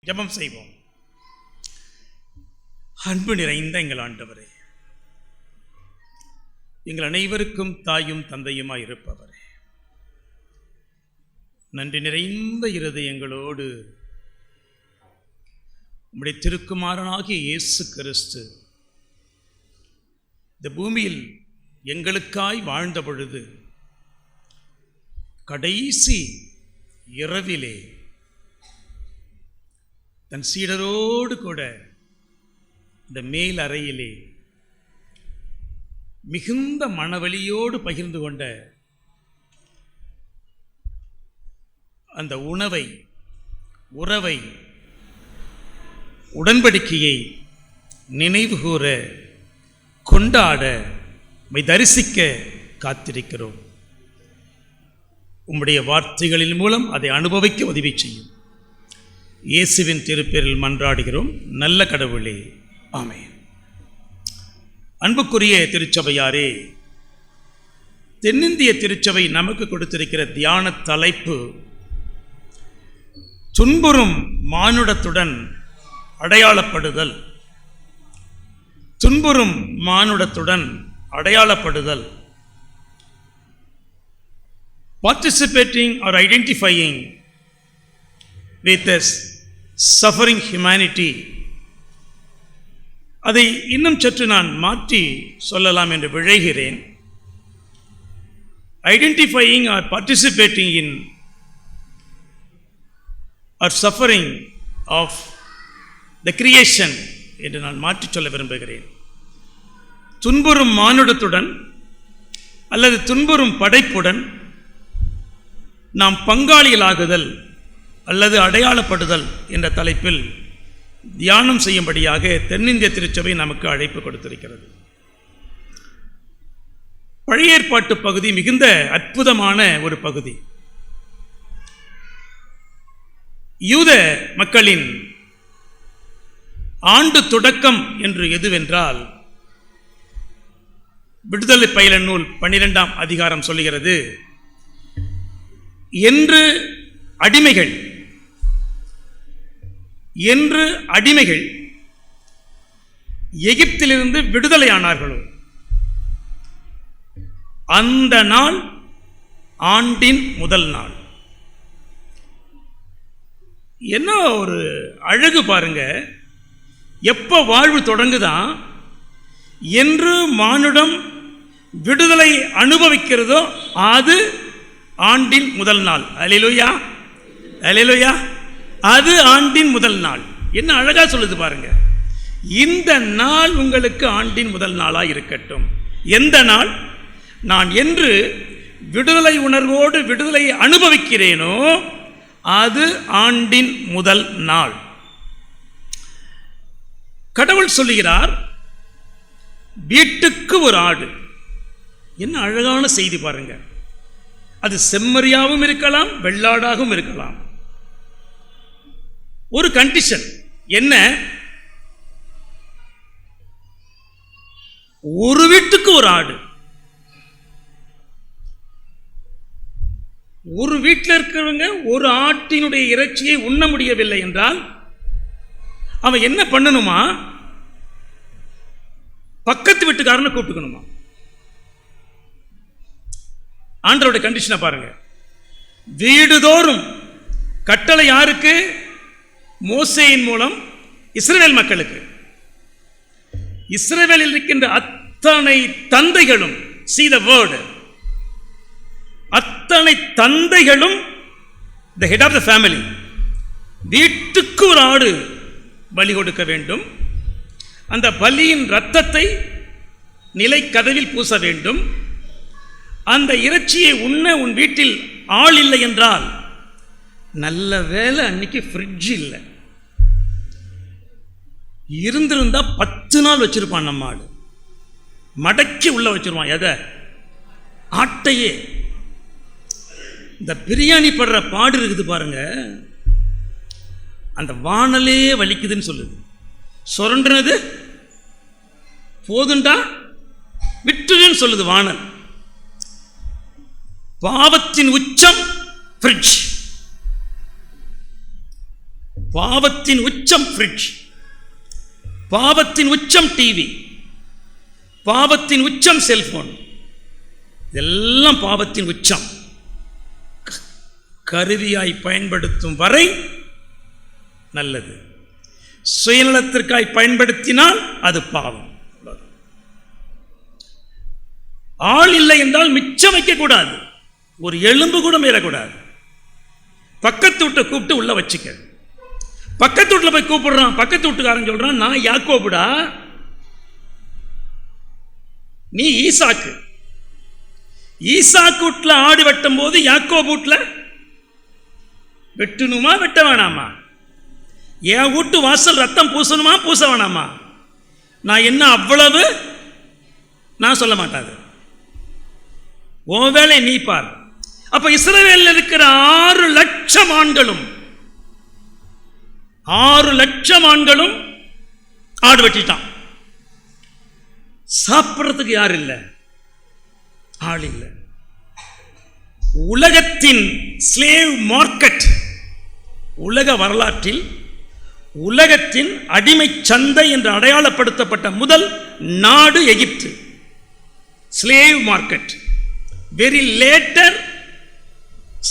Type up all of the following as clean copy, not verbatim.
ஜெபம் செய்வோம். அன்பு நிறைந்த எங்கள் ஆண்டவரே, எங்கள் அனைவருக்கும் தாயும் தந்தையுமாய் இருப்பவரே, நன்றி நிறைந்த இருதயங்களோடு உம்முடைய திருக்குமாரனாகிய இயேசு கிறிஸ்து இந்த பூமியில் எங்களுக்காய் வாழ்ந்த பொழுது கடைசி இரவிலே தன் சீடரோடு கூட இந்த மேல் அறையிலே மிகுந்த மனவலியோடு பகிர்ந்து கொண்ட அந்த உறவை உடன்படிக்கையை நினைவு கூற, கொண்டாட, தரிசிக்க காத்திருக்கிறோம். உம்முடைய வார்த்தைகளின் மூலம் அதை அனுபவிக்க உதவி செய்யும். இயேசுவின் திருப்பெயரில் மன்றாடுகிறோம் நல்ல கடவுளே, ஆமென். அன்புக்குரிய திருச்சபையாரே, தென்னிந்திய திருச்சபை நமக்கு கொடுத்திருக்கிற தியான தலைப்பு துன்புறும் மானுடத்துடன் அடையாளப்படுதல். துன்புறும் மானுடத்துடன் அடையாளப்படுதல். Participating or identifying with a suffering humanity. அதை இன்னும் சற்று நான் மாற்றி சொல்லலாம் என்று விழைகிறேன். Identifying or participating in or suffering of the creation என்று நான் மாற்றி சொல்ல விரும்புகிறேன். துன்புறும் மானுடத்துடன் அல்லது துன்புறும் படைப்புடன் நாம் பங்காளிகளாகுதல் அல்லது அடையாளப்படுதல் என்ற தலைப்பில் தியானம் செய்யும்படியாக தென்னிந்திய திருச்சபை நமக்கு அழைப்பு கொடுத்திருக்கிறது. பழைய ஏற்பாட்டு பகுதி மிகுந்த அற்புதமான ஒரு பகுதி. யூத மக்களின் ஆண்டு தொடக்கம் என்று எதுவென்றால், விடுதலை பயல நூல் 12ஆம் அதிகாரம் சொல்லுகிறது, என்று அடிமைகள் எகிப்திலிருந்து விடுதலையானார்களோ அந்த நாள் ஆண்டின் முதல் நாள். என்ன ஒரு அழகு பாருங்க! எப்போ வாழ்வு தொடங்குதான், என்று மானுடம் விடுதலை அனுபவிக்கிறதோ அது ஆண்டின் முதல் நாள். அல்லேலூயா, அல்லேலூயா. அது ஆண்டின் முதல் நாள். என்ன அழகா சொல்லுது பாருங்க! இந்த நாள் உங்களுக்கு ஆண்டின் முதல் நாளாக இருக்கட்டும். எந்த நாள்? நான் என்று விடுதலை உணர்வோடு விடுதலை அனுபவிக்கிறேனோ அது ஆண்டின் முதல் நாள். கடவுள் சொல்லுகிறார், வீட்டுக்கு ஒரு ஆடு. என்ன அழகான செய்தி பாருங்க! அது செம்மறியாகவும் இருக்கலாம், வெள்ளாடாகவும் இருக்கலாம். ஒரு கண்டிஷன் என்ன? ஒரு வீட்டுக்கு ஒரு ஆடு. ஒரு வீட்டில் இருக்கிறவங்க ஒரு ஆட்டினுடைய இறைச்சியை உண்ண முடியவில்லை என்றால் அவன் என்ன பண்ணணுமா? பக்கத்து வீட்டுக்காரனை கூப்பிட்டுக்கணுமா? ஆண்டவருடைய கண்டிஷனை பாருங்க. வீடுதோறும் கட்டளை யாருக்கு? மோசேயின் மூலம் இஸ்ரவேல் மக்களுக்கு. இஸ்ரவேலில் இருக்கின்ற அத்தனை தந்தைகளும், see the word, அத்தனை தந்தைகளும், the head of the family, வீட்டுக்கு ஒரு ஆடு பலி கொடுக்க வேண்டும். அந்த பலியின் இரத்தத்தை நிலை கதவில் பூச வேண்டும். அந்த இறைச்சியை உண்ண உன் வீட்டில் ஆள் இல்லை என்றால், நல்ல வேலை அன்னைக்கு ஃப்ரிட்ஜ் இல்லை, இருந்திருந்தா 10 நாள் வச்சிருப்பான் நம்ம ஆடு. மடக்கி உள்ள வச்சிருவான். எதை? ஆட்டையே. இந்த பிரியாணி படுற பாடு இருக்குது பாருங்க, அந்த வானலே வலிக்குதுன்னு சொல்லுது. சுரண்டுனது போதுண்டா விட்டுன்னு சொல்லுது வானல். பாவத்தின் உச்சம் ஃப்ரிட்ஜ். பாவத்தின் உச்சம் ஃப்ரிட்ஜ், பாவத்தின் உச்சம் டிவி, பாவத்தின் உச்சம் செல்போன், இதெல்லாம் பாவத்தின் உச்சம். கருவியாய் பயன்படுத்தும் வரை நல்லது, சுயநலத்திற்காய் பயன்படுத்தினால் அது பாவம். ஆள் இல்லை என்றால் மிச்சம் வைக்கக்கூடாது, ஒரு எலும்பு கூட மீறக்கூடாது. பக்கத்து வீட்டை கூப்பிட்டு உள்ள வச்சுக்க. பக்கத்து வீட்டில் போய் கூப்பிடுறான், பக்கத்து வீட்டுக்காரன் சொல்றான், நான் யாக்கோபுடா, நீ ஈசாக்கு. ஈசாக்கு வீட்டில் ஆடு வெட்டும் போது யாக்கோபு வீட்டில் வெட்டணுமா வெட்ட வேணாமா? என் வீட்டு வாசல் ரத்தம் பூசணுமா பூச வேணாமா? நான் என்ன அவ்வளவு நான் சொல்ல மாட்டாது, உன் வேலை நீ பார். அப்ப இஸ்ரவேலில் இருக்கிற 6 லட்சம் ஆண்களும் 6 லட்சம் ஆண்களும் ஆடு வெட்டிட்டான். சாப்பிட்றதுக்கு யார் இல்லை, ஆள் இல்லை. உலகத்தின் ஸ்லேவ் மார்க்கெட், உலக வரலாற்றில் உலகத்தின் அடிமை சந்தை என்று அடையாளப்படுத்தப்பட்ட முதல் நாடு எகிப்து. Slave market. Very later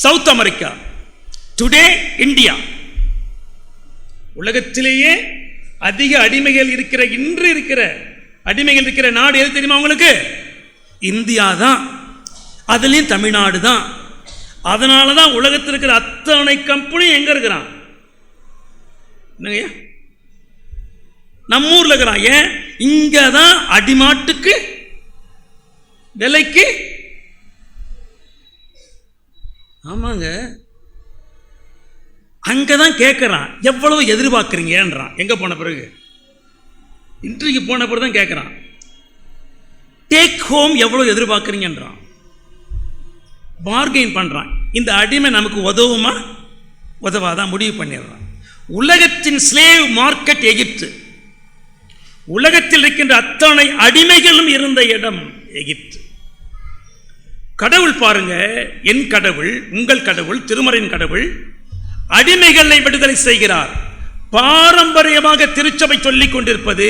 South America, today India. உலகத்திலேயே அதிக அடிமைகள் இருக்கிற, இன்று இருக்கிற அடிமைகள் இருக்கிற நாடு எது தெரியுமா உங்களுக்கு? இந்தியா தான், அதுலேயும் தமிழ்நாடு தான். அதனால தான் உலகத்தில் இருக்கிற அத்தனை கம்பெனி எங்க இருக்கிறான்? நம்ம ஊர்ல இருக்கிறான். ஏன்? இங்க தான் அடிமாட்டுக்கு விலைக்கு. ஆமாங்க, அங்கதான் கேட்கிறான், எவ்வளவு எதிர்பார்க்கிறீங்கன்றான். எங்க போன பிறகு, இன்றைக்கு போன பிறகு தான் கேட்கிறான், டேக் ஹோம் எவ்வளவு எதிர்பார்க்கிறீங்கன்றான். பார்கெயின் பண்றான். இந்த அடிமை நமக்கு உதவுமா உதவாதான் முடிவு பண்ணிடுறான். உலகத்தின் ஸ்லேவ் மார்க்கெட் எகிப்து. உலகத்தில் இருக்கின்ற அத்தனை அடிமைகளும் இருந்த இடம் எகிப்து. கடவுள் பாருங்க, என் கடவுள், உங்கள் கடவுள், திருமறையின் கடவுள் அடிமைகளை விடுதலை செய்கிறார். பாரம்பரியமாக திருச்சபை சொல்லிக் கொண்டிருப்பது,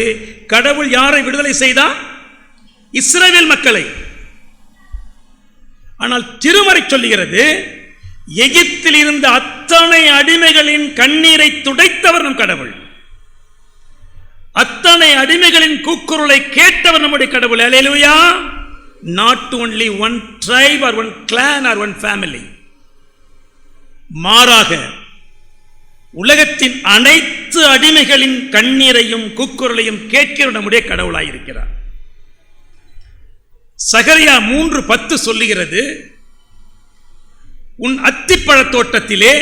கடவுள் யாரை விடுதலை செய்தார்? இஸ்ரவேல் மக்களை. ஆனால் திருமறை சொல்லுகிறது, எகிப்தில் இருந்த அத்தனை அடிமைகளின் கண்ணீரை துடைத்தவர் நம் கடவுள். அத்தனை அடிமைகளின் கூக்குரலை கேட்டவர் நம்முடைய கடவுள். அல்லேலூயா. Not only one tribe or one clan or one family. மாறாக உலகத்தின் அனைத்து அடிமைகளின் கண்ணீரையும் கூக்குரலையும் கேட்கிற நம்முடைய கடவுளாயிருக்கிறார். சகரியா 3:10 சொல்லுகிறது, உன் அத்திப்பழ தோட்டத்திலே,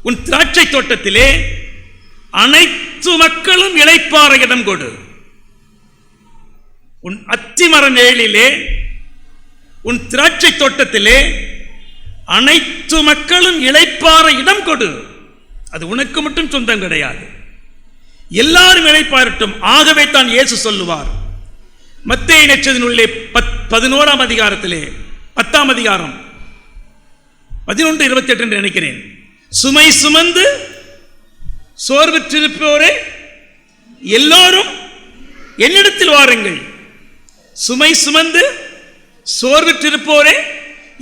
உன் திராட்சை தோட்டத்திலே அனைத்து மக்களும் இளைப்பாற இடம் கொடு. உன் அத்திமர நிழலிலே, உன் திராட்சை தோட்டத்திலே அனைத்து மக்களும் இளைப்பாற இடம் கொடு. அது உனக்கு மட்டும் சொந்தம் கிடையாது, எல்லாரும் இளைப்பாறட்டும். ஆகவே தான் இயேசு சொல்லுவார், மத்தேயு நற்செய்தியிலே 11ஆம் அதிகாரத்திலே 10ஆம் அதிகாரம் 11:28 என்று நினைக்கிறேன், சுமை சுமந்து சோர்வுற்றிருப்போரே எல்லோரும் என்னிடத்தில் வாருங்கள். சுமை சுமந்து சோர்வுற்றிருப்போரே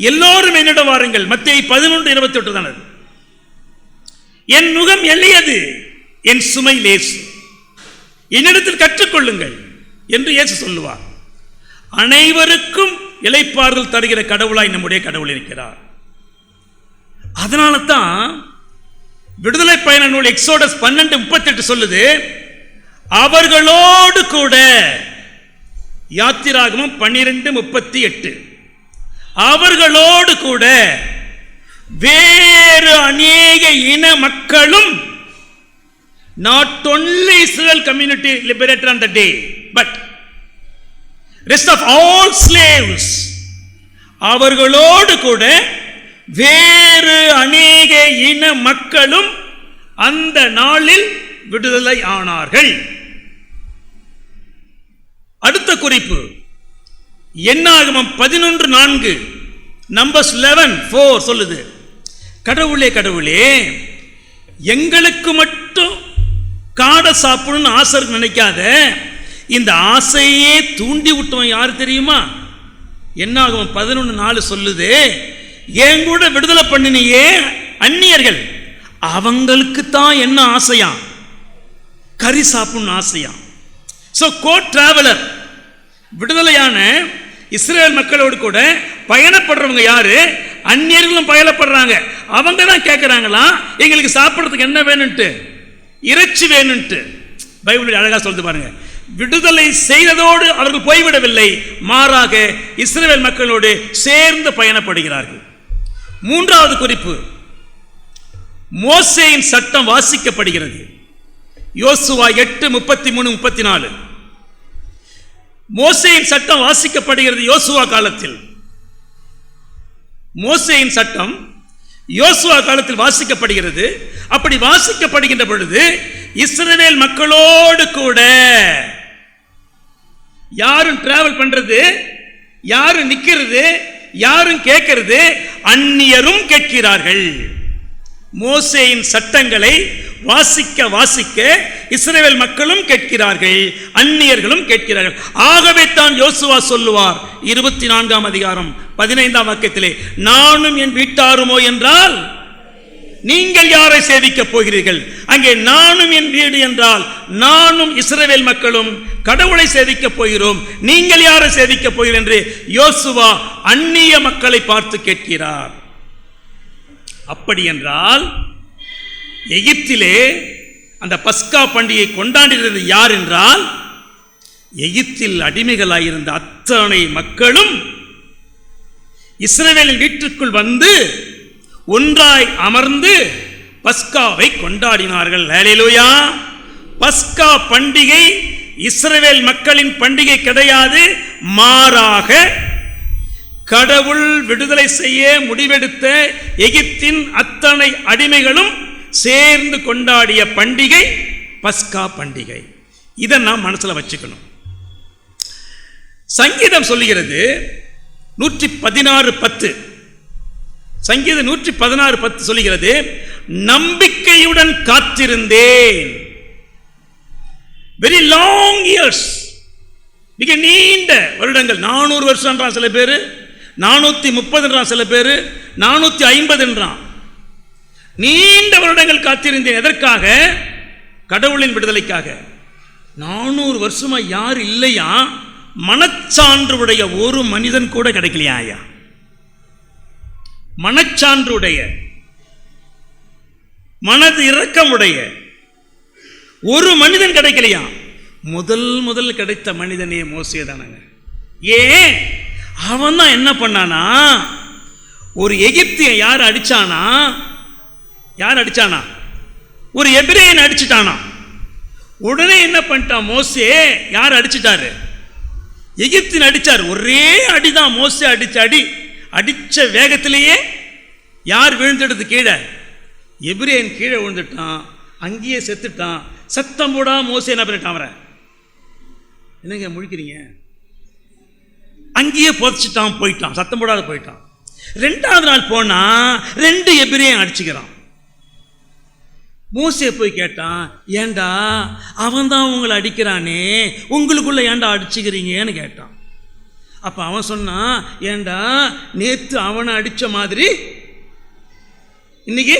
எல்லோரும் என்னிடம் வாருங்கள். மத்தேயு 11:28 தான் அது. என் நுகம் எளியது, என் சுமை லேசு, என்னிடத்தில் கற்றுக்கொள்ளுங்கள் என்று இயேசு சொல்லுவார். அனைவருக்கும் இளைப்பாறுதல் தருகிற கடவுளாய் நம்முடைய கடவுள் இருக்கிறார். அதனால தான் விடுதலை பயண நூல் எக்ஸோடஸ் 12:38 சொல்லுது, அவர்களோடு கூட. யாத்திராகமம் 12:38 அவர்களோடு கூட வேறு அநேக இன மக்களும், not only Israel community liberated on the day, but rest of all slaves, அவர்களோடு கூட வேறு அநேக இன மக்களும் அந்த நாளில் விடுதலை ஆனார்கள். அடுத்த குறிப்பு என்னாகமம் 11:4 நம்பர்ஸ் 11:4 சொல்லுது, கடவுளே கடவுளே, எங்களுக்கு மட்டும் காடை சாப்பிடணும்னு ஆசை நினைக்காத. இந்த ஆசையே தூண்டி விட்டவன் யாரு தெரியுமா? என்ன ஆகும்? 11:4 சொல்லுது, என் கூட விடுதலை பண்ணினியே அந்நியர்கள், அவங்களுக்கு தான் என்ன ஆசையா? கறி சாப்பிடணும் ஆசையா. ஸோ கோ டிராவலர், விடுதலையான இஸ்ரேல் மக்களோடு கூட பயணப்படுறவங்க யாரு? அந்நியர்களும் பயணப்படுறாங்க. அவங்க தான் கேட்குறாங்களாம், எங்களுக்கு சாப்பிட்றதுக்கு என்ன வேணும்ட்டு? இறைச்சி வேணும்ட்டு. பைபிள் அழகாக சொல்லுது பாருங்க. விடுதலை செய்ததோடு அவர்கள் போய்விடவில்லை, மாறாக இஸ்ரேல் மக்களோடு சேர்ந்து பயணப்படுகிறார்கள். மூன்றாவது குறிப்பு, மோசேயின் சட்டம் வாசிக்கப்படுகிறது. யோசுவா 8:33-34. மோசேயின் சட்டம் வாசிக்கப்படுகிறது யோசுவா காலத்தில். மோசேயின் சட்டம் யோசுவா காலத்தில் வாசிக்கப்படுகிறது. அப்படி வாசிக்கப்படுகின்ற பொழுது இஸ்ரவேல் மக்களோடு கூட யாரும் டிராவல் பண்றது, யாரும் நிக்கிறது, யாரும் கேட்கிறது? அந்நியரும் கேட்கிறார்கள். மோசேயின் சட்டங்களை வாசிக்க வாசிக்க இஸ்ரவேல் மக்களும் கேட்கிறார்கள், அந்நியர்களும் கேட்கிறார்கள். ஆகவே தான் யோசுவா சொல்லுவார் 24ஆம் அதிகாரம் 15ஆம் வாக்கியத்திலே, நானும் என் வீட்டாருமோ என்றால் நீங்கள் யாரை சேவிக்கப் போகிறீர்கள்? அங்கே நானும் என் வீடு என்றால் நானும் இஸ்ரவேல் மக்களும் கடவுளை சேவிக்கப் போகிறோம், நீங்கள் யாரை சேவிக்கப் போகிறீர்கள் என்று யோசுவா அந்நிய மக்களை பார்த்து கேட்கிறார். அப்படி என்றால் எகிப்திலே அந்த பஸ்கா பண்டிகை கொண்டாடினது யார் என்றால், எகிப்தில் அடிமைகளாயிருந்த அத்தனை மக்களும் இஸ்ரவேலின் வீட்டுக்குள் வந்து ஒன்றாய் அமர்ந்து பஸ்காவை கொண்டாடினார்கள். ஹல்லேலூயா! பஸ்கா பண்டிகை இஸ்ரவேல் மக்களின் பண்டிகை கிடையாது, மாறாக கடவுள் விடுதலை செய்ய முடிவெடுத்த எகிப்தின் அத்தனை அடிமைகளும் சேர்ந்து கொண்டாடிய பண்டிகை பஸ்கா பண்டிகை. இதை நாம் மனசுல வச்சுக்கணும். சங்கீதம் சொல்லுகிறது 116:10. சங்கீதம் 116:10 சொல்லுகிறது, நம்பிக்கையுடன் காத்திருந்தேன். வெரி லாங் இயர்ஸ், மிக நீண்ட வருடங்கள். 400 வருஷம் சில பேர், 430 சில பேர், 450. நீண்ட வருடங்கள் காத்திருந்தேன். எதற்காக? கடவுளின் விடுதலைக்காக. 400 வருஷமா யார் இல்லையா? மனச்சான்றுடைய ஒரு மனிதன் கூட கிடைக்கலையா ஐயா? மனச்சான்றுடைய, மனது இரக்கமுடைய ஒரு மனிதன் கிடைக்கலையா? முதல் கிடைத்த மனிதனே மோசே தானங்க. ஏன்? அவன் தான் என்ன பண்ணானா, ஒரு எகிப்திய யார் அடிச்சானா? ஒரு எபிரேயன் அடிச்சுட்டானா. உடனே என்ன பண்ணிட்டான் மோசே? யார் அடிச்சிட்டாரு? எகிப்தின் அடிச்சார். ஒரே அடிதான் மோசே அடிச்ச வேகத்திலேயே யார் விழுந்துடுது கீழே? எபிரேயன் கீழே விழுந்துட்டான், அங்கேயே செத்துட்டான். சத்தம் போடா மோசே என்ன பண்ணிட்டான்? அவரை என்னங்க முழிக்கிறீங்க? அங்கேயே புதைச்சிட்டான், போயிட்டான், சத்தம் போடாத போயிட்டான். 2வது நாள் போனா 2 எபிரேயன் அடிச்சுக்கிறான். மோசே போய் கேட்டான், ஏண்டா அவன் தான் உங்களை அடிக்கிறானே, உங்களுக்குள்ள ஏண்டா அடிச்சுக்கிறீங்கன்னு கேட்டான். அப்ப அவன் சொன்னான், ஏண்டா நேத்து அவனை அடிச்ச மாதிரி இன்னைக்கு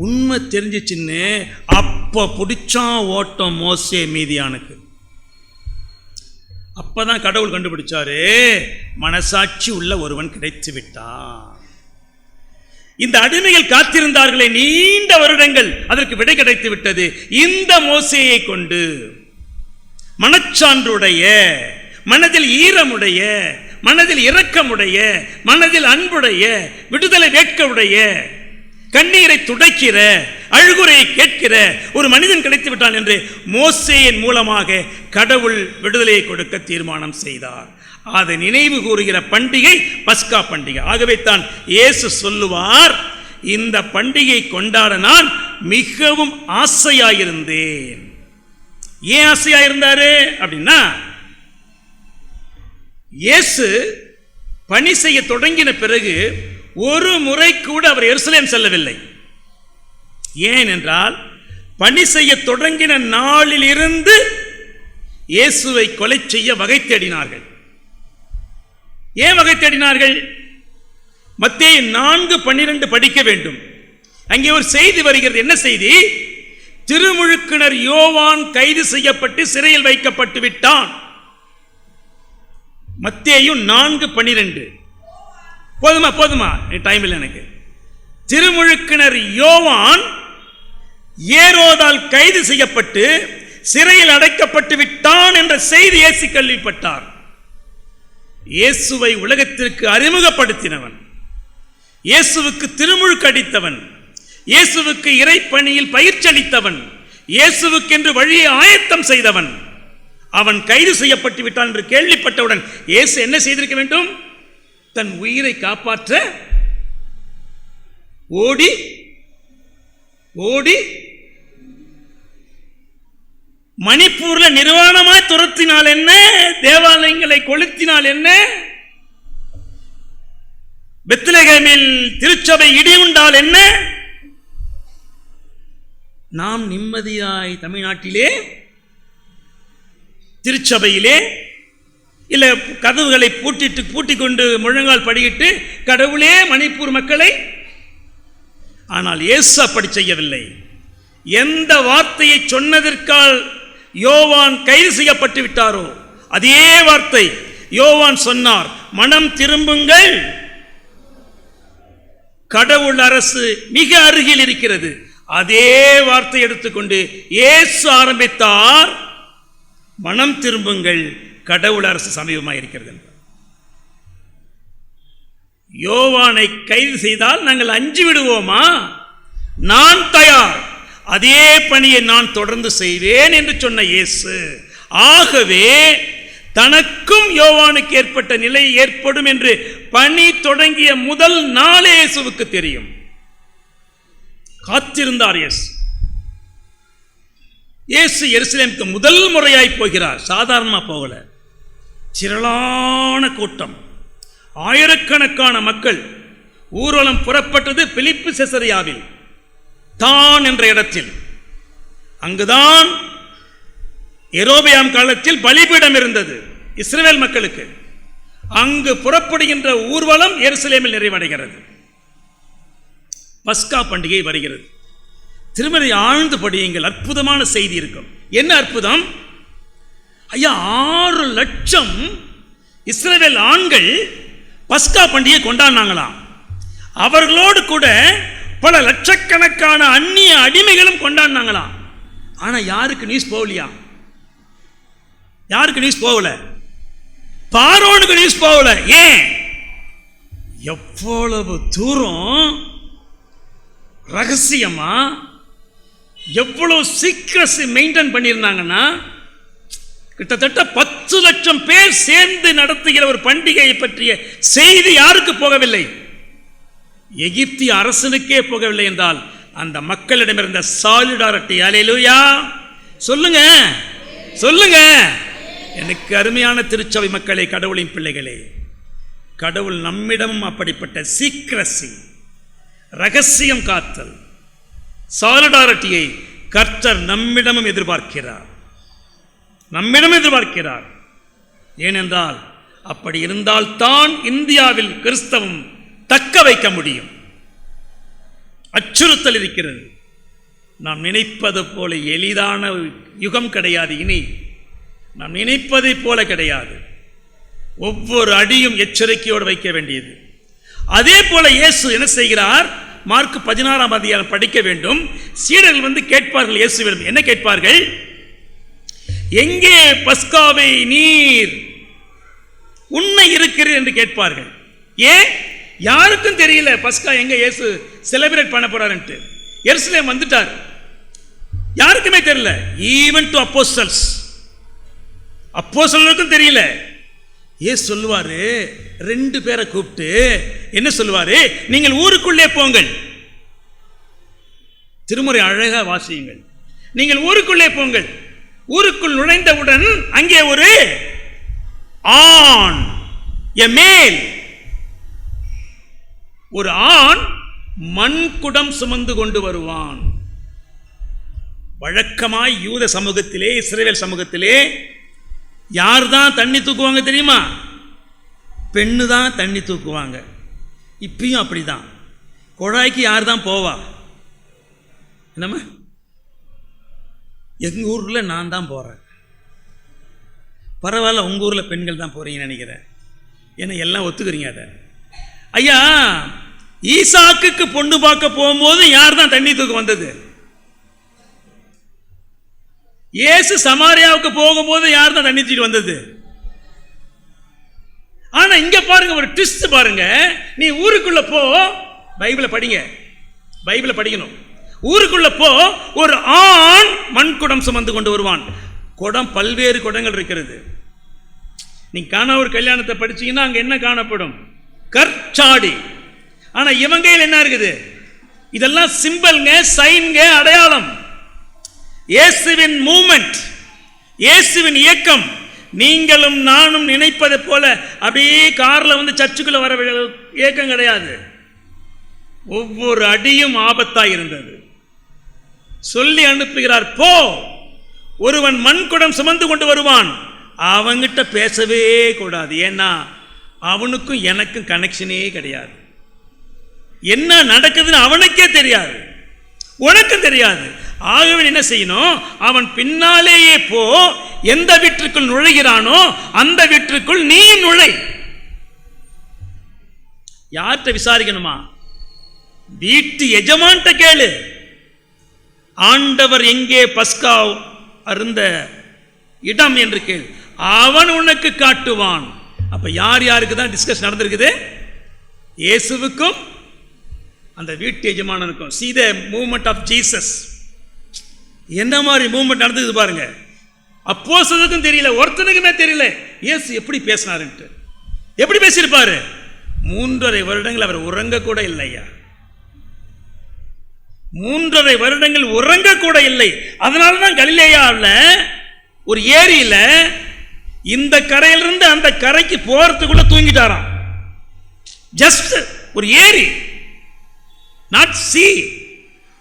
உண்மை தெரிஞ்சிச்சுன்னு அப்ப பிடிச்சான் ஓட்டம் மோசே மீதியானுக்கு. அப்பதான் கடவுள் கண்டுபிடிச்சாரு, மனசாட்சி உள்ள ஒருவன் கிடைத்து விட்டான். இந்த அடிமைகள் காத்திருந்தார்களே நீண்ட வருடங்கள், அதற்கு விடை கிடைத்து விட்டது. இந்த மோசேயை கொண்டு மனச்சான்றுடைய, மனதில் ஈரமுடைய, மனதில் இரக்கமுடைய, மனதில் அன்புடைய, விடுதலை வேட்கையுடைய, கண்ணீரை துடைக்கிற, அழுகுறையை கேட்கிற ஒரு மனிதன் கிடைத்து விட்டான் என்று மோசேயின் மூலமாக கடவுள் விடுதலையை கொடுக்க தீர்மானம் செய்தார். அதை நினைவு கூறுகிற பண்டிகை பஸ்கா பண்டிகை. ஆகவே தான் இயேசு சொல்லுவார், இந்த பண்டிகை கொண்டாட நான் மிகவும் ஆசையாயிருந்தேன். ஏன் ஆசையாயிருந்தாரு அப்படின்னா, இயேசு பணி செய்ய தொடங்கின பிறகு ஒரு முறை கூட அவர் எருசலேம் செல்லவில்லை. ஏனென்றால் பணி செய்ய தொடங்கின நாளில் இருந்து இயேசுவை கொலை செய்ய வகை தேடினார்கள். ஏன் வகை தேடினார்கள்? மத்தேயு 4:12 படிக்க வேண்டும். அங்கே ஒரு செய்தி வருகிறது. என்ன செய்தி? திருமுழுக்கினர் யோவான் கைது செய்யப்பட்டு சிறையில் வைக்கப்பட்டு விட்டான். மத்தேயு 4:12. போதுமா டைம் இல்லை எனக்கு. திருமுழுக்கினர் யோவான் ஏரோதால் கைது செய்யப்பட்டு சிறையில் அடைக்கப்பட்டு விட்டான் என்ற செய்தி இயேசு கேள்விப்பட்டார். இயேசுவை உலகத்திற்கு அறிமுகப்படுத்தினவன், இயேசுவுக்கு திருமுழுக்கு அடித்தவன், இயேசுவுக்கு இறைப்பணியில் பயிற்சி அளித்தவன், இயேசுவுக்கென்று வழியை ஆயத்தம் செய்தவன், அவன் கைது செய்யப்பட்டு விட்டான் என்று கேள்விப்பட்டவுடன் இயேசு என்ன செய்திருக்க வேண்டும்? தன் உயிரை காப்பாற்ற ஓடி மணிப்பூர்ல நிர்வாணமாய் துரத்தினால் என்ன, தேவாலயங்களை கொளுத்தினால் என்ன, பெத்லகேமில் திருச்சபை இடியுண்டால் என்ன, நாம் நிம்மதியாய் தமிழ்நாட்டிலே திருச்சபையிலே இல்ல கதவுகளை பூட்டிக் கொண்டு முழங்கால் படியிட்டு கடவுளே மணிப்பூர் மக்களை. ஆனால் இயேசு அப்படி செய்யவில்லை. எந்த வார்த்தையை சொன்னதற்கால் யோவான் கைது செய்யப்பட்டு விட்டாரோ அதே வார்த்தை யோவான் சொன்னார், மனம் திரும்புங்கள், கடவுள் அரசு மிக அருகில் இருக்கிறது. அதே வார்த்தை எடுத்துக்கொண்டு இயேசு ஆரம்பித்தார், மனம் திரும்புங்கள், கடவுள் அரசு சமீபமாக இருக்கிறது என்றார். யோவானை கைது செய்தால் நாங்கள் அஞ்சு விடுவோமா? நான் தயார், அதே பணியை நான் தொடர்ந்து செய்வேன் என்று சொன்ன இயேசு. ஆகவே தனக்கும் யோவானுக்கு ஏற்பட்ட நிலை ஏற்படும் என்று பணி தொடங்கிய முதல் நாளே இயேசுவுக்கு தெரியும். காத்திருந்தார் இயேசு. இயேசு எருசலேமுக்கு முதல் முறையாய் போகிறார். சாதாரணமா போகல, திரளான கூட்டம், ஆயிரக்கணக்கான மக்கள். ஊர்வலம் புறப்பட்டது பிலிப்பு செசரியாவில் தான் என்ற இடத்தில். அங்குதான் எரோபியாம் காலத்தில் பலிபீடம் இருந்தது இஸ்ரவேல் மக்களுக்கு. அங்கு புறப்படுகின்ற ஊர்வலம் எருசலேமில் நிறைவடைகிறது. பஸ்கா பண்டிகை வருகிறது. திருமறை ஆழ்ந்து படியுங்கள், அற்புதமான செய்தி இருக்கும். என்ன அற்புதம்? ஐயா, 6 லட்சம் இஸ்ரவேல் ஆண்கள் பஸ்கா பண்டிகை கொண்டாடினாங்களாம். அவர்களோடு கூட பல லட்சக்கணக்கான அந்நிய அடிமைகளும் கொண்டாடினாங்களாம். ஆனா யாருக்கு நியூஸ் போகலையா? யாருக்கு நியூஸ் போகல? பார்வோனுக்கு நியூஸ் போகல. ஏன்? எவ்வளவு தூரம் ரகசியமா, எவ்வளவு சீக்கிரசி மெயின்டைன் பண்ணியிருந்தாங்கன்னா, கிட்டத்தட்ட 10 லட்சம் பேர் சேர்ந்து நடத்துகிற ஒரு பண்டிகையை பற்றிய செய்தி யாருக்கு போகவில்லை? எகிப்திய அரசனுக்கே போகவில்லை என்றால் அந்த மக்களிடமிருந்த சாலிடாரிட்டி. அல்லேலூயா சொல்லுங்க, சொல்லுங்க. எனக்கு அருமையான திருச்சபை மக்களே, கடவுளின் பிள்ளைகளே, கடவுள் நம்மிடமும் அப்படிப்பட்ட சீக்கிரசி, ரகசியம் காத்தல், சாலிடாரிட்டியை கர்த்தர் நம்மிடமும் எதிர்பார்க்கிறார். நம்மிடம் எதிர்பார்க்கிறார். ஏனென்றால் அப்படி இருந்தால் தான் இந்தியாவில் கிறிஸ்தவம் தக்க வைக்க முடியும். அச்சுறுத்தல் இருக்கிறது. நாம் நினைப்பது போல எளிதான யுகம் கிடையாது. இனி நாம் நினைப்பதை போல கிடையாது. ஒவ்வொரு அடியும் எச்சரிக்கையோடு வைக்க வேண்டியது. அதே போல இயேசு என்ன செய்கிறார்? மார்க் 16ஆம் அதிகாரம் படிக்க வேண்டும். சீடர்கள் வந்து கேட்பார்கள் இயேசுவிடம். என்ன கேட்பார்கள்? எங்கே பஸ்காவை நீர் உண்ண இருக்கிறீர் என்று கேட்பார்கள். ஏன்? யாருக்கும் தெரியல பஸ்கா எங்க இயேசு செலிப்ரேட் பண்ண போறாருன்னு. எருசலேம் வந்துட்டார், யாருக்குமே தெரியல. ஈவன் டு அப்போஸ்தலர்ஸ், அப்போஸ்தலருக்கும் தெரியல. இயேசு சொல்லுவாரு, 2 பேரை கூப்பிட்டு என்ன சொல்லுவாரு? நீங்கள் ஊருக்குள்ளே போங்கள். திருமுறை அழகா வாசியுங்கள். நீங்கள் ஊருக்குள்ளே போங்கள். ஊருக்குள் நுழைந்தவுடன் அங்கே ஒரு ஆண், எ மேல், ஒரு ஆண் மண்குடம் சுமந்து கொண்டு வருவான். வழக்கமாய் யூத சமூகத்திலே, இஸ்ரவேல் சமூகத்திலே யார் தான் தண்ணி தூக்குவாங்க தெரியுமா? பெண்ணு தான் தண்ணி தூக்குவாங்க. இப்பயும் அப்படிதான். குழாய்க்கு யார் தான் போவா? என்னம்மா? எங்கள் ஊரில் நான் தான் போகிறேன். பரவாயில்ல, உங்கள் ஊரில் பெண்கள் தான் போகிறீங்கன்னு நினைக்கிறேன். ஏன்னா எல்லாம் ஒத்துக்கிறீங்க அதை. ஐயா, ஈசாக்குக்கு பொண்ணு பார்க்க போகும்போது யார் தான் தண்ணி தூக்க வந்தது? இயேசு சமாரியாவுக்கு போகும்போது யார் தான் தண்ணி தூக்கிட்டு வந்தது? ஆனா இங்க பாருங்க, ஒரு ட்விஸ்ட் பாருங்க. நீ ஊருக்குள்ள போ, பைபிளை படிங்க, பைபிளை படிக்கணும். ஊருக்குள்ள போ, ஒரு ஆண் மண் குடம் சுமந்து கொண்டு வருவான். குடம், பல்வேறு குடங்கள் இருக்கிறது. நீ காணாவூர் கல்யாணத்தை படிச்சீங்கன்னா அங்க என்ன காணப்படும்? கற்சாடி. ஆனா இவங்க என்ன இருக்குது? இதெல்லாம் சிம்பல்ங்க, சைன்ங்க, அடையாளம். இயேசுவின் மூமெண்ட், இயேசுவின் இயக்கம். நீங்களும் நானும் நினைப்பதை போல அப்படியே கார்ல வந்து சர்ச்சுக்குள்ள வர இயக்கம் கிடையாது. ஒவ்வொரு அடியும் ஆபத்தாய் இருந்தது. சொல்லி அனுப்புகிறார், போ, ஒருவன் மண் குடம் சுமந்து கொண்டு வருவான், அவங்கிட்ட பேசவே கூடாது. ஏன்னா அவனுக்கும் எனக்கும் கனெக்ஷனே கிடையாது. என்ன நடக்குதுன்னு அவனுக்கே தெரியாது, உனக்கும் தெரியாது. ஆகவே என்ன செய்யணும்? அவன் பின்னாலேயே போ, எந்த வீட்டிற்குள் நுழைகிறானோ அந்த வீட்டிற்குள் நீ நுழை. யார்கிட்ட விசாரிக்கணுமா? வீட்டு எஜமான்ட்ட கேளு. ஆண்டவர் எங்கே பஸ்கா அருந்த இடம் என்று கேள், அவன் உனக்கு காட்டுவான். அப்ப யார் யாருக்கு தான் டிஸ்கஸ் நடந்திருக்குது? இயேசுவுக்கும் அந்த வீட்டு எஜமானனுக்கும். see the movement of Jesus. என்ன மாதிரி மூவ்மெண்ட் நடந்தது பாருங்க. அப்போஸ்தலருக்கும் தெரியல, ஒருத்தனுக்குமே தெரியல இயேசு எப்படி பேசினாருன்ட்டு. எப்படி பேசியிருப்பாரு? 3.5 வருடங்கள் அவர் உறங்க கூட இல்லையா? 3.5 வருடங்கள் உறங்க கூட இல்லை. அதனாலதான் கலிலேயாவில் ஒரு ஏரியில இந்த கரையிலிருந்து அந்த கரைக்கு போறதுக்குள்ள தூங்கிட்டாராம். ஜஸ்ட் ஒரு ஏரி, நாட் சி.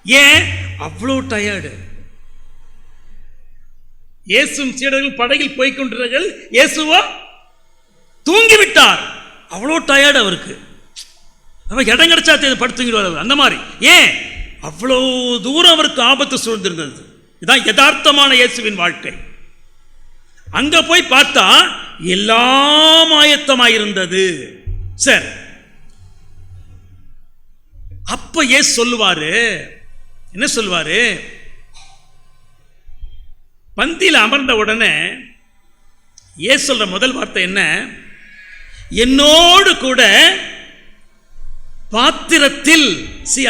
ஏன் அவ்வளோ டயர்டு? இயேசுவும் சீடர்கள் படகில் போய்கொண்டிருக்கிறார்கள், இயேசுவோ தூங்கிவிட்டார். அவ்வளோ டயர்டு அவருக்கு. அவன் இடம் கிடைச்சா படுத்து தூங்கிடுவார். அந்த மாதிரி. ஏன் அவ்வளோ தூரம் அவருக்கு ஆபத்து சூழ்ந்திருந்தது. இதுதான் யதார்த்தமான இயேசுவின் வாழ்க்கை. அங்க போய் பார்த்தா எல்லாம் ஆயத்தமாயிருந்தது. சரி, அப்ப இயேசு சொல்லுவாரு, என்ன சொல்லுவாரு? பந்தியில் அமர்ந்த உடனே இயேசு சொல்ற முதல் வார்த்தை என்ன? என்னோடு கூட பாத்திரத்தில்.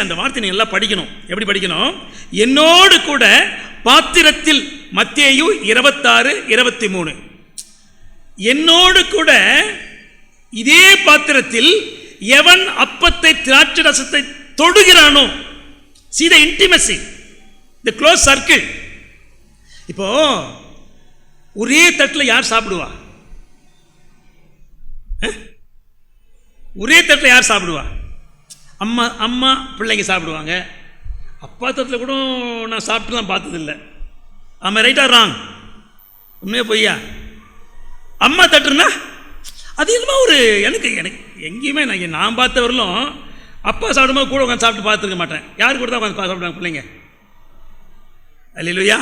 அந்த வார்த்தை நீங்க எல்லாம் படிக்கணும். எப்படி படிக்கணும்? என்னோடு கூட பாத்திரத்தில். மத்தேயு 26:23. என்னோடு கூட இதே பாத்திரத்தில் எவன் அப்பத்தை திராட்சை ரசத்தை தொடுகிறானோ. see the intimacy, the close circle. இப்போ ஒரே தட்டில் யார் சாப்பிடுவா? ஒரே தட்டில் யார் சாப்பிடுவா? அம்மா அம்மா பிள்ளைங்க சாப்பிடுவாங்க. அப்பா தட்டில் கூட நான் சாப்பிட்டுலாம் பார்த்ததில்லை. ஆமாம், ரைட்டா ராங்? உண்மையாக பொய்யா? அம்மா தட்டுனா அது என்னமோ ஒரு எனக்கு எங்கேயுமே நான் பார்த்தவர்களும் அப்பா சாப்பிடும்போது கூட உட்காந்து சாப்பிட்டு பார்த்துருக்க மாட்டேன். யார் கூட தான் உட்காந்து சாப்பிடுவாங்க பிள்ளைங்க? அல்லேலூயா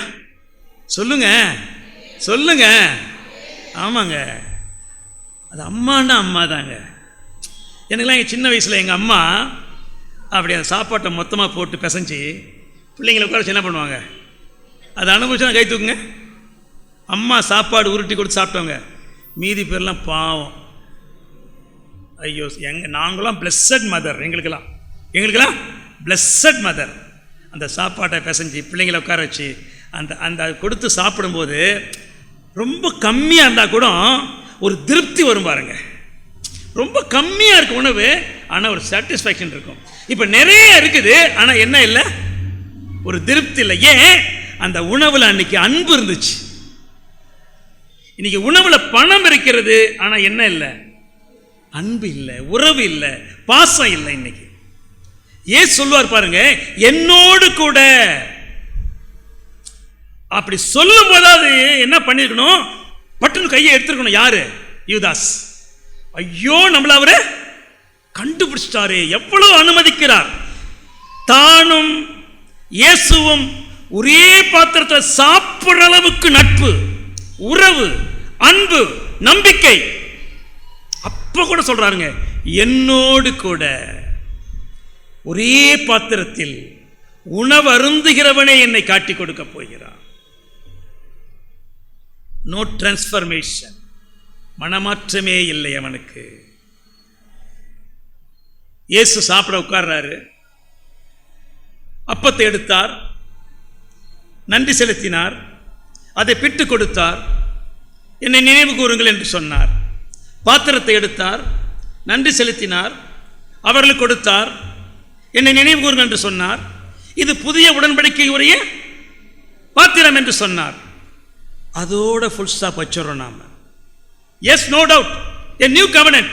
சொல்லுங்க, சொல்லுங்க. ஆமாங்க, அது அம்மான்னா அம்மா தாங்க. எனக்குலாம் எங்கள் சின்ன வயசில் எங்கள் அம்மா அப்படி அந்த சாப்பாட்டை மொத்தமாக போட்டு பிசைஞ்சு பிள்ளைங்களை உட்கார என்ன பண்ணுவாங்க? அதை அனுபவிச்சா கை தூக்குங்க. அம்மா சாப்பாடு உருட்டி கொடுத்து சாப்பிட்டவங்க. மீதி பேர்லாம் பாவம். ஐயோ, நாங்களாம் பிளெஸ்ஸட் மதர். எங்களுக்கெல்லாம் பிளெஸ்ஸட் மதர். அந்த சாப்பாட்டை பிசைஞ்சு பிள்ளைங்களை உட்கார வச்சு அந்த அந்த கொடுத்து சாப்பிடும்போது ரொம்ப கம்மியாக இருந்தால் கூட ஒரு திருப்தி வரும் பாருங்க. ரொம்ப கம்மியாக இருக்கும் உணவு, ஆனால் ஒரு சாட்டிஸ்ஃபேக்ஷன் இருக்கும். இப்போ நிறைய இருக்குது, ஆனால் என்ன இல்லை? ஒரு திருப்தி இல்லை. ஏன்? அந்த உணவில் அன்னைக்கு அன்பு இருந்துச்சு. இன்னைக்கு உணவுல பணம் இருக்கிறது, ஆனால் என்ன இல்லை? அன்பு இல்லை, உறவு இல்லை, பாசம் இல்லை. இன்னைக்கு ஏன் சொல்லுவார் பாருங்க, என்னோடு கூட. அப்படி சொல்லும் போதாவது என்ன பண்ணிருக்கணும்? பட்டுன்னு கையை எடுத்துருக்கணும். யாரு? யூதாஸ். ஐயோ, நம்மள அவரு கண்டுபிடிச்சிட்டாரு. எவ்வளவு அனுமதிக்கிறார். தானும் இயேசுவும் ஒரே பாத்திரத்தில் சாப்பிடுற அளவுக்கு நட்பு, உறவு, அன்பு, நம்பிக்கை. அப்ப கூட சொல்றாருங்க, என்னோடு கூட ஒரே பாத்திரத்தில் உணவு அருந்துகிறவனே என்னை காட்டி கொடுக்க போகிறான். நோ டிரான்ஸ்பர்மேஷன், மனமாற்றமே இல்லை அவனுக்கு. இயேசு சாப்பிட உட்கார்றாரு. அப்பத்தை எடுத்தார், நன்றி செலுத்தினார், அதை பிட்டு கொடுத்தார். என்னை நினைவு கூறுங்கள் என்று சொன்னார். பாத்திரத்தை எடுத்தார், நன்றி செலுத்தினார், அவர்களுக்கு கொடுத்தார், என்னை நினைவு கூறுங்கள் என்று சொன்னார். இது புதிய உடன்படிக்கை உரிய பாத்திரம் என்று சொன்னார். அதோட ஃபுல் ஸ்டாப் வச்சிடறோம் நாம. Yes, no doubt, a new covenant.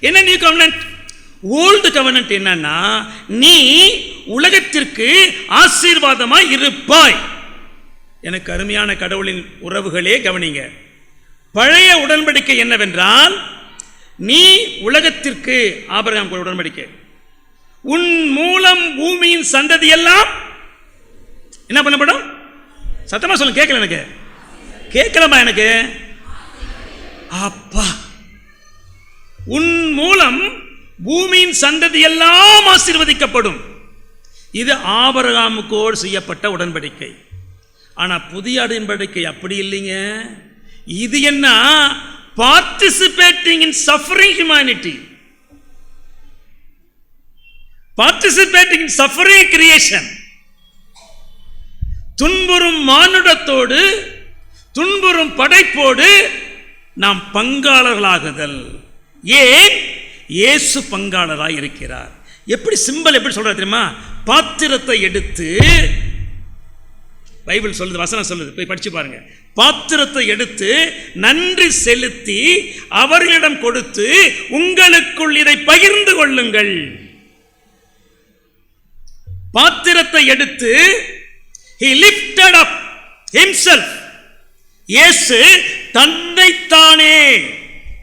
என்ன நியூ கவர்னன்ட்? ஓல்டு கவர்னன்ட் என்னன்னா, நீ உலகத்திற்கு ஆசீர்வாதமாய் இருப்பாய். எனக்கு அருமையான கடவுளின் உறவுகளே, கவனிங்க. பழைய உடன்படிக்கை என்னவென்றால், நீ உலகத்திற்கு, ஆபிரகாம் உடன்படிக்கை, உன் மூலம் பூமியின் சந்ததி எல்லாம் என்ன பண்ணப்படும்? சத்தமா சொல்லுங்க, கேட்கல எனக்கு, கேட்கலமா எனக்கு. அப்பா, உன் மூலம் பூமியின் சந்ததி எல்லாம் ஆசீர்வதிக்கப்படும். இது ஆபிரகாமுக்கோடு செய்யப்பட்ட உடன்படிக்கை. ஆனா புதிய உடன்படிக்கை அப்படி இல்லைங்க. இது என்ன? Participating in suffering humanity, participating in suffering creation. துன்புறும் மானுடத்தோடு, துன்புறும் படைப்போடு நாம் பங்காளர்களாகுதல். ஏன்? இயேசு பங்காளராய் இருக்கிறார். எப்படி சிம்பல் எப்படி சொல்றாரு தெரியுமா? பாத்திரத்தை எடுத்து, பைபிள் சொல்லுது, வசனம் சொல்லுது, போய் படிச்சு பாருங்க. பாத்திரத்தை எடுத்து நன்றி செலுத்தி அவர்களிடம் கொடுத்து, உங்களுக்குள் இதை பகிர்ந்து கொள்ளுங்கள். பாத்திரத்தை எடுத்து he lifted up himself. இயேசு தன்னைத்தானே.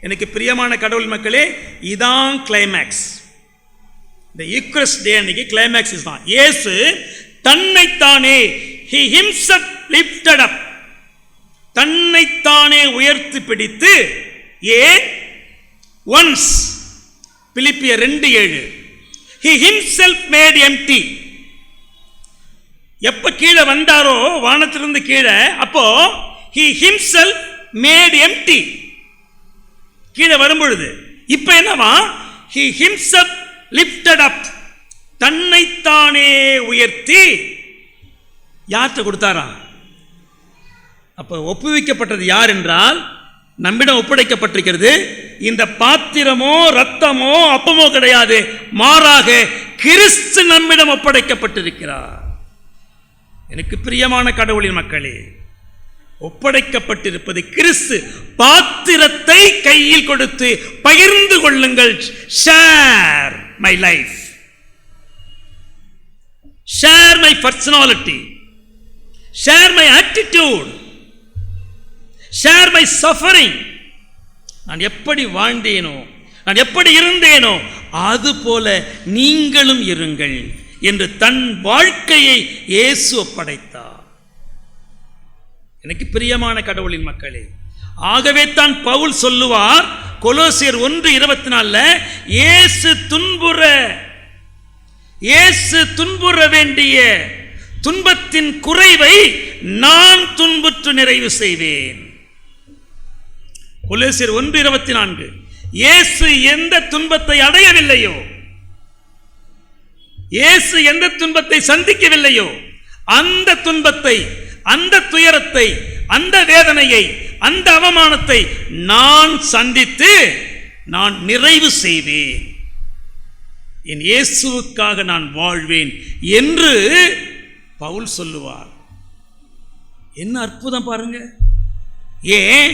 எனக்கு பிரியமான கடவுள் மக்களே, இதான் கிளைமேக்ஸ். இந்த யூக்கரிஸ்ட் டே அன்னைக்கு கிளைமேக்ஸ் இதுதான். இயேசு தன்னைத்தானே, he himself lifted up, தன்னைத்தானே உயர்த்தி பிடித்து. ஏன்? once, பிலிப்பியர் 2:7, he himself made empty. எப்ப கீழே வந்தாரோ, வானத்திலிருந்து கீழே, அப்போ he himself made empty. கீழே வரும்பொழுது இப்ப என்னவா? he himself lifted up, தன்னைத்தானே உயர்த்தி யார்கிட்ட கொடுத்தாரா? அப்ப ஒப்புவிக்கப்பட்டது யார் என்றால், நம்மிடம் ஒப்படைக்கப்பட்டிருக்கிறது. இந்த பாத்திரமோ ரத்தமோ அப்பமோ கிடையாது, மாறாக கிறிஸ்து நம்மிடம் ஒப்படைக்கப்பட்டிருக்கிறார். எனக்கு பிரியமான கடவுளின் மக்களே, ஒப்படைக்கப்பட்டிருப்பது கிறிஸ்து. பாத்திரத்தை கையில் கொடுத்து பகிர்ந்து கொள்ளுங்கள். Share my life, share my personality, share my attitude, share my suffering. நான் எப்படி வாழ்ந்தேனோ, நான் எப்படி இருந்தேனோ அது போல நீங்களும் இருங்கள் என்று தன் வாழ்க்கையை இயேசு ஒப்படைத்தார். எனக்கு பிரியமான கடவுளின் மக்களே, ஆகவே தான் பவுல் சொல்லுவார் கொலோசியர் 1:24, இயேசு துன்புற வேண்டிய துன்பத்தின் குறைவை நான் துன்புற்று நிறைவு செய்வேன். கொலோசியர் 1:24. இயேசு எந்த துன்பத்தை அடையவில்லையோ, இயேசு எந்த துன்பத்தை சந்திக்கவில்லையோ, அந்த துன்பத்தை, அந்த துயரத்தை, அந்த வேதனையை, அந்த அவமானத்தை நான் சந்தித்து நான் நிறைவு செய்வேன். என் இயேசுவுக்காக நான் வாழ்வேன் என்று பவுல் சொல்லுவார். என்ன அற்புதம் பாருங்க. ஏன்?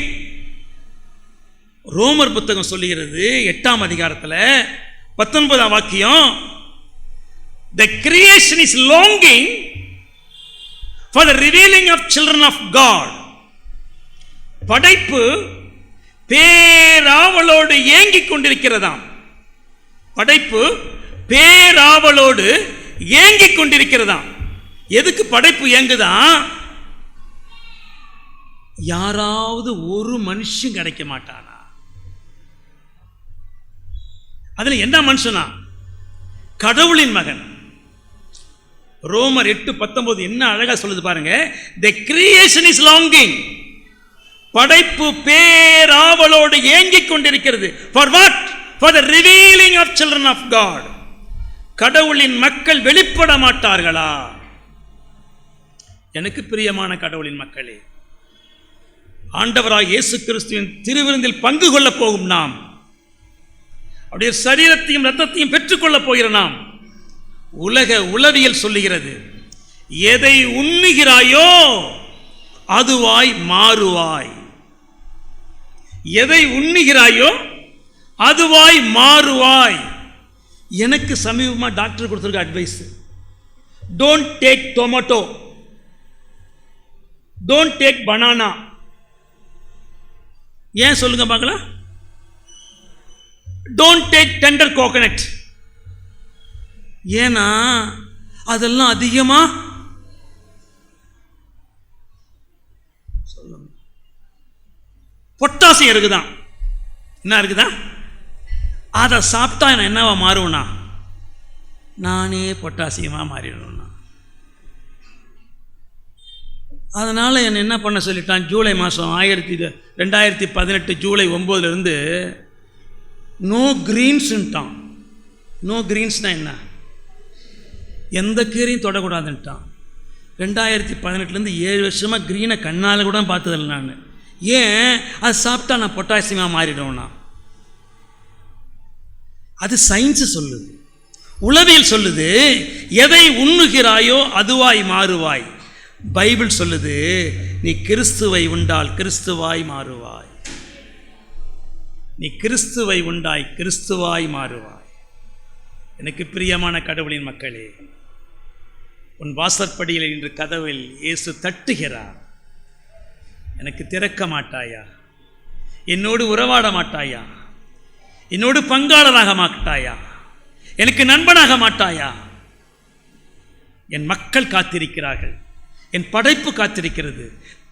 ரோமர் புத்தகம் சொல்லுகிறது 8ஆம் அதிகாரத்தில் 19ஆம் வாக்கியம், the creation is longing for the revealing of children of God. படைப்பு பேராவலோடு ஏங்கிக் கொண்டிருக்கிறதாம். படைப்பு பேராவலோடு ஏங்கிக் கொண்டிருக்கிறதாம். எதுக்கு படைப்பு ஏங்குதான்? யாராவது ஒரு மனுஷன் கிடைக்க மாட்டானா? அதுல என்ன மனுஷனா? கடவுளின் மகன். ரோமர் 8:19 என்ன அழகா சொல்லுது பாருங்க. The creation is longing. படைப்பு பேராவலோடு ஏங்கிக் கொண்டிருக்கிறது. For what? For the revealing of children of God. கடவுளின் மக்கள் வெளிப்பட மாட்டார்களா? எனக்கு பிரியமான கடவுளின் மக்களே, ஆண்டவராய் இயேசு கிறிஸ்துவின் திருவிருந்தில் பங்கு கொள்ள போகும் நாம், அவருடைய சரீரத்தையும் இரத்தத்தையும் பெற்றுக்கொள்ளப் போகிற நாம், உலக உளவியல் சொல்லுகிறது, எதை உண்ணுகிறாயோ அதுவாய் மாறுவாய். எதை உண்ணுகிறாயோ அதுவாய் மாறுவாய். எனக்கு சமீபமாக டாக்டர் கொடுத்திருக்க advice, don't take tomato, don't take banana. ஏன் சொல்லுங்க பார்க்கலாம்? Don't take tender coconut. ஏன்னா அதெல்லாம் அதிகமா பொட்டாசியம் இருக்குதான். என்ன இருக்குதா? அதை சாப்பிட்டா என்னவா மாறுவனா? நானே பொட்டாசியமா மாறிடணும்னா. அதனால என்ன பண்ண சொல்லிட்டான்? ஜூலை மாதம் 2018 ஜூலை 9 நோ கிரீன்ஸ்ன்ட்டான். நோ கிரீன்ஸ்னா என்ன? எந்த கீரையும் தொடக்கூடாதுன்ட்டான். 2018 7 வருஷமாக க்ரீனை கண்ணால் கூட பார்த்ததில்லை நான். ஏன்? அது சாப்பிட்டா நான் பொட்டாசியமாக மாறிடுவேன்னா. அது சயின்ஸு சொல்லுது, உளவியல் சொல்லுது, எதை உண்ணுகிறாயோ அதுவாய் மாறுவாய். பைபிள் சொல்லுது, நீ கிறிஸ்துவை உண்டால் கிறிஸ்துவாய் மாறுவாய். நீ கிறிஸ்துவை உண்டாய் கிறிஸ்துவாய் மாறுவாய். எனக்கு பிரியமான கடவுளின் மக்களே, உன் வாசற்படியில் இன்று கதவில் இயேசு தட்டுகிறார். எனக்கு திறக்க மாட்டாயா? என்னோடு உறவாட மாட்டாயா? என்னோடு பங்காளராக மாட்டாயா? எனக்கு நண்பனாக மாட்டாயா? என் மக்கள் காத்திருக்கிறார்கள், என் படைப்பு காத்திருக்கிறது.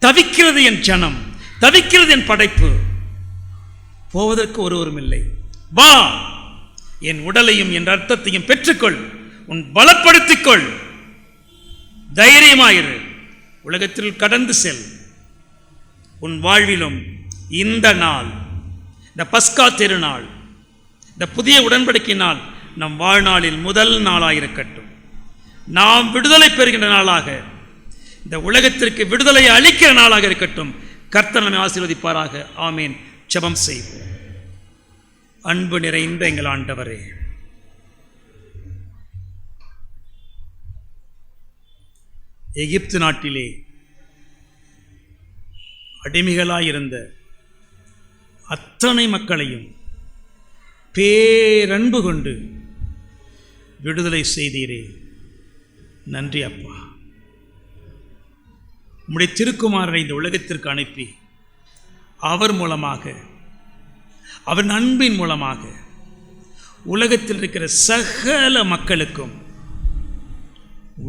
தவிக்கிறது என் ஜனம், தவிக்கிறது என் படைப்பு. போவதற்கு ஒருவரும் இல்லை. வா, என் உடலையும் என் ரத்தத்தையும் பெற்றுக்கொள், உன் பலப்படுத்திக்கொள், தைரியமாயிரு, உலகத்தில் கடந்து செல். உன் வாழ்விலும் இந்த நாள், இந்த பஸ்கா திருநாள், இந்த புதிய உடன்படிக்கை நாள் நம் வாழ்நாளில் முதல் நாளாயிருக்கட்டும். நாம் விடுதலை பெறுகின்ற நாளாக, இந்த உலகத்திற்கு விடுதலை அளிக்கிற நாளாக இருக்கட்டும். கர்த்தர் நம்மை ஆசீர்வதிப்பாராக. ஆமீன். ஜெபம் செய்வோம். அன்பு நிறைந்த எங்கள் ஆண்டவரே, எகிப்து நாட்டிலே அடிமைகளாயிருந்த அத்தனை மக்களையும் பேரன்பு கொண்டு விடுதலை செய்தீரே, நன்றி அப்பா. உம்முடைய திருக்குமாரனை இந்த உலகத்திற்கு அனுப்பி அவர் மூலமாக, அவர் அன்பின் மூலமாக உலகத்தில் இருக்கிற சகல மக்களுக்கும்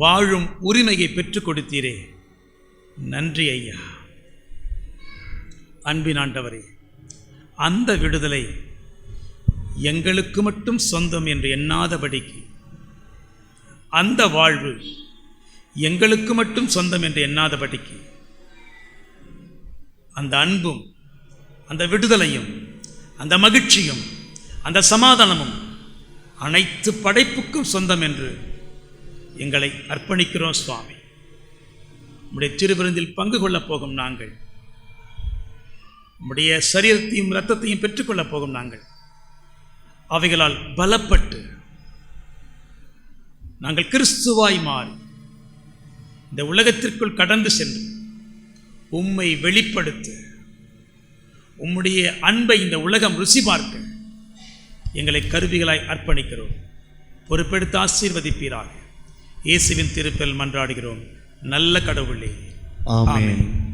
வாழும் உரிமையை பெற்றுக் கொடுத்தீரே, நன்றி ஐயா. அன்பின் ஆண்டவரே, அந்த விடுதலை எங்களுக்கு மட்டும் சொந்தம் என்று எண்ணாதபடிக்கு, அந்த வாழ்வு எங்களுக்கு மட்டும் சொந்தம் என்று எண்ணாதபடிக்கு, அந்த அன்பும் அந்த விடுதலையும் அந்த மகிழ்ச்சியும் அந்த சமாதானமும் அனைத்து படைப்புக்கும் சொந்தம் என்று எங்களை அர்ப்பணிக்கிறோம் சுவாமி. உம்முடைய திருவிருந்தில் பங்கு கொள்ளப் போகும் நாங்கள், உம்முடைய சரீரத்தையும் இரத்தத்தையும் பெற்றுக்கொள்ளப் போகும் நாங்கள், அவைகளால் பலப்பட்டு நாங்கள் கிறிஸ்துவாய் மாறி இந்த உலகத்திற்குள் கடந்து சென்று உம்மை வெளிப்படுத்த, உம்முடைய அன்பை இந்த உலகம் ருசி பார்க்க எங்களை கருவிகளாய் அர்ப்பணிக்கிறோம். பொறுப்பெடுத்து ஆசீர்வதிப்பீராக. இயேசுவின் திருப்பெயரில் மன்றாடுகிறோம் நல்ல கடவுளே. ஆமென்.